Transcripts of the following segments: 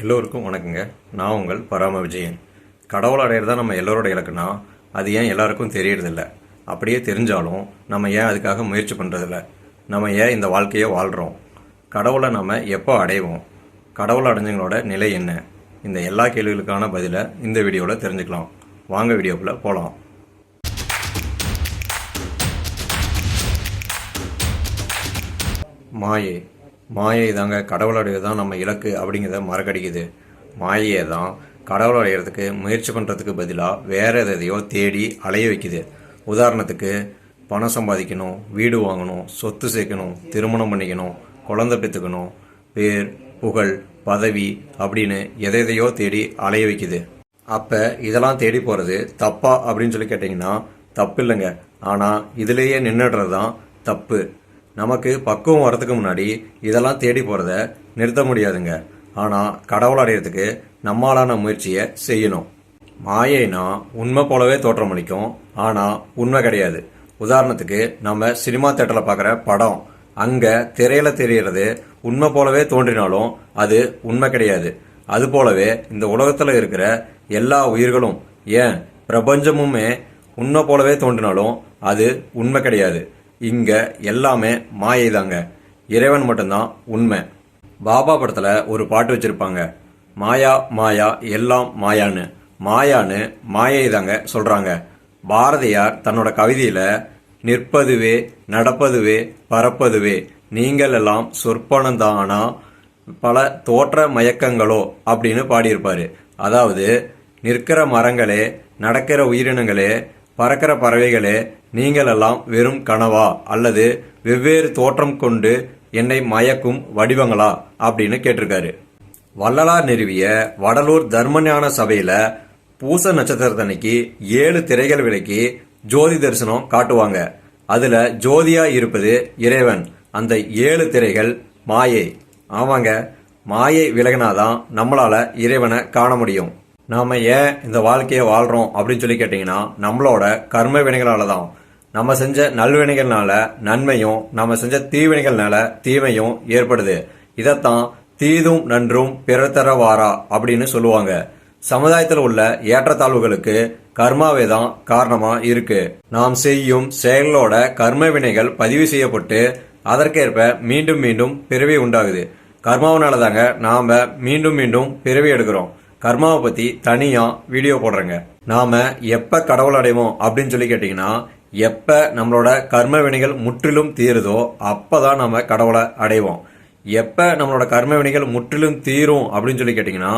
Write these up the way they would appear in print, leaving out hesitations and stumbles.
எல்லோருக்கும் வணக்கங்க. நான் உங்கள் பராம விஜயன். கடவுள் அடையிறது தான் நம்ம எல்லோரோட இலக்குனா அது ஏன் எல்லாருக்கும் தெரியறதில்ல? அப்படியே தெரிஞ்சாலும் நம்ம ஏன் அதுக்காக முயற்சி பண்ணுறதில்ல? நம்ம ஏன் இந்த வாழ்க்கையை வாழ்கிறோம்? கடவுளை நம்ம எப்போ அடைவோம்? கடவுள் அடைஞ்சவங்களோட நிலை என்ன? இந்த எல்லா கேள்விகளுக்கான பதிலை இந்த வீடியோவில் தெரிஞ்சுக்கலாம். வாங்க வீடியோக்குள்ளே போகலாம். மாயை தாங்க கடவுள் அடைவது தான் நம்ம இலக்கு அப்படிங்கிறத மறக்கடிக்குது. மாயையை தான் கடவுள் அடைகிறதுக்கு முயற்சி பண்ணுறதுக்கு பதிலாக வேறு எதையோ தேடி அலைய வைக்குது. உதாரணத்துக்கு பணம் சம்பாதிக்கணும், வீடு வாங்கணும், சொத்து சேர்க்கணும், திருமணம் பண்ணிக்கணும், குழந்தை பெற்றுக்கணும், பேர், புகழ், பதவி அப்படின்னு எதையோ தேடி அலைய வைக்குது. அப்போ இதெல்லாம் தேடி போகிறது தப்பா அப்படின்னு சொல்லி கேட்டிங்கன்னா தப்பு இல்லைங்க. ஆனால் இதுலேயே நின்றுடுறது தான் தப்பு. நமக்கு பக்குவம் வரதுக்கு முன்னாடி இதெல்லாம் தேடி போகிறத நிறுத்த முடியாதுங்க. ஆனால் கடவுள் அடையிறதுக்கு நம்மளான முயற்சியை செய்யணும். மாயைனா உண்மை போலவே தோற்றமளிக்கும், ஆனால் உண்மை கிடையாது. உதாரணத்துக்கு நம்ம சினிமா தேட்டரில் பார்க்குற படம், அங்கே திரையில தெரியறது உண்மை போலவே தோன்றினாலும் அது உண்மை கிடையாது. அது போலவே இந்த உலகத்தில் இருக்கிற எல்லா உயிர்களும், ஏன் பிரபஞ்சமுமே உண்மை போலவே தோன்றினாலும் அது உண்மை கிடையாது. இங்க எல்லாமே மாயை தாங்க. இறைவன் மட்டும்தான் உண்மை. பாபா படத்துல ஒரு பாட்டு வச்சிருப்பாங்க, மாயா மாயா எல்லாம் மாயான்னு மாயை தாங்க சொல்றாங்க. பாரதியார் தன்னோட கவிதையில நிற்பதுவே நடப்பதுவே பறப்பதுவே நீங்கள் எல்லாம் சொற்பனந்தானா பல தோற்ற மயக்கங்களோ அப்படின்னு பாடியிருப்பாரு. அதாவது நிற்கிற மரங்களே, நடக்கிற உயிரினங்களே, பறக்கிற பறவைகளே, நீங்கள் எல்லாம் வெறும் கனவா அல்லது வெவ்வேறு தோற்றம் கொண்டு என்னை மயக்கும் வடிவங்களா அப்படின்னு கேட்டிருக்காரு. வள்ளலார் நிறுவிய வடலூர் தர்மஞான சபையில பூச நட்சத்திரத்தன்னைக்கு 7 திரைகள் விலக்கி ஜோதி தரிசனம் காட்டுவாங்க. அதுல ஜோதியா இருப்பது இறைவன். அந்த 7 திரைகள் மாயை. ஆமாங்க, மாயை விலகினாதான் நம்மளால இறைவனை காண முடியும். நாம ஏன் இந்த வாழ்க்கையை வாழ்றோம் அப்படின்னு சொல்லி கேட்டீங்கன்னா நம்மளோட கர்ம வினைகளால தான். நம்ம செஞ்ச நல்வினைகள்னால நன்மையும், நம்ம செஞ்ச தீவினைகள்னால தீமையும் ஏற்படுது. இதைத்தான் தீதும் நன்றும் பிறர் தர வாரா அப்படின்னு சொல்லுவாங்க. சமுதாயத்தில் உள்ள ஏற்றத்தாழ்வுகளுக்கு கர்மாவே தான் காரணமா இருக்கு. நாம் செய்யும் செயல்களோட கர்ம வினைகள் பதிவு செய்யப்பட்டு அதற்கேற்ப மீண்டும் மீண்டும் பிறவி உண்டாகுது. கர்மாவனால தாங்க நாம மீண்டும் மீண்டும் பிறவி எடுக்கிறோம். கர்மாவை பத்தி தனியா வீடியோ போடுறேங்க. நாம எப்ப கடவுள் அடைவோம் அப்படின்னு சொல்லி கேட்டீங்கன்னா, எப்ப நம்மளோட கர்ம வினைகள் முற்றிலும் தீருதோ அப்பதான் நம்ம கடவுளை அடைவோம். எப்ப நம்மளோட கர்ம வினைகள் முற்றிலும் தீரும் அப்படின்னு சொல்லி கேட்டீங்கன்னா,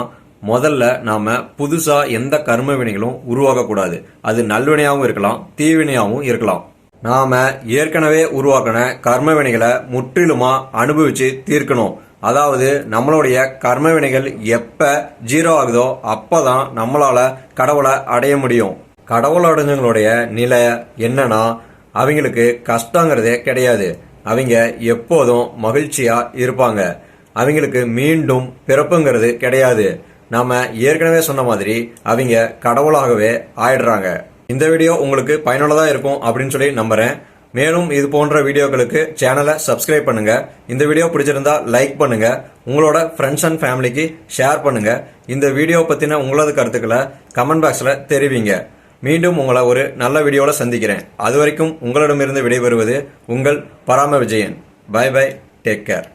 முதல்ல நாம புதுசா எந்த கர்ம வினைகளும் உருவாக்க கூடாது. அது நல்வினையாகவும் இருக்கலாம், தீவினையாகவும் இருக்கலாம். நாம ஏற்கனவே உருவாக்கின கர்ம வினைகளை முற்றிலுமா அனுபவிச்சு தீர்க்கணும். அதாவது நம்மளுடைய கர்ம வினைகள் எப்ப 0 ஆகுதோ அப்பதான் நம்மளால கடவுளை அடைய முடியும். கடவுள் அடைஞ்சவங்களுடைய நிலை என்னன்னா, அவங்களுக்கு கஷ்டங்கிறதே கிடையாது. அவங்க எப்போதும் மகிழ்ச்சியா இருப்பாங்க. அவங்களுக்கு மீண்டும் பிறப்புங்கிறது கிடையாது. நாம ஏற்கனவே சொன்ன மாதிரி அவங்க கடவுளாகவே ஆயிடுறாங்க. இந்த வீடியோ உங்களுக்கு பயனுள்ளதா இருக்கும் அப்படின்னு சொல்லி நம்புறேன். மேலும் இது போன்ற வீடியோக்களுக்கு சேனலை சப்ஸ்கிரைப் பண்ணுங்க. இந்த வீடியோ பிடிச்சிருந்தா லைக் பண்ணுங்க. உங்களோட ஃப்ரெண்ட்ஸ் அண்ட் ஃபேமிலிக்கு ஷேர் பண்ணுங்க. இந்த வீடியோ பத்தின உங்களது கருத்துக்களை கமெண்ட் பாக்ஸ்ல தெரிவிங்க. மீண்டும் உங்களை ஒரு நல்ல வீடியோவில் சந்திக்கிறேன். அது வரைக்கும் உங்களிடமிருந்து விடைபெறுவது உங்கள் பராம Vijayan. Bye bye, take care.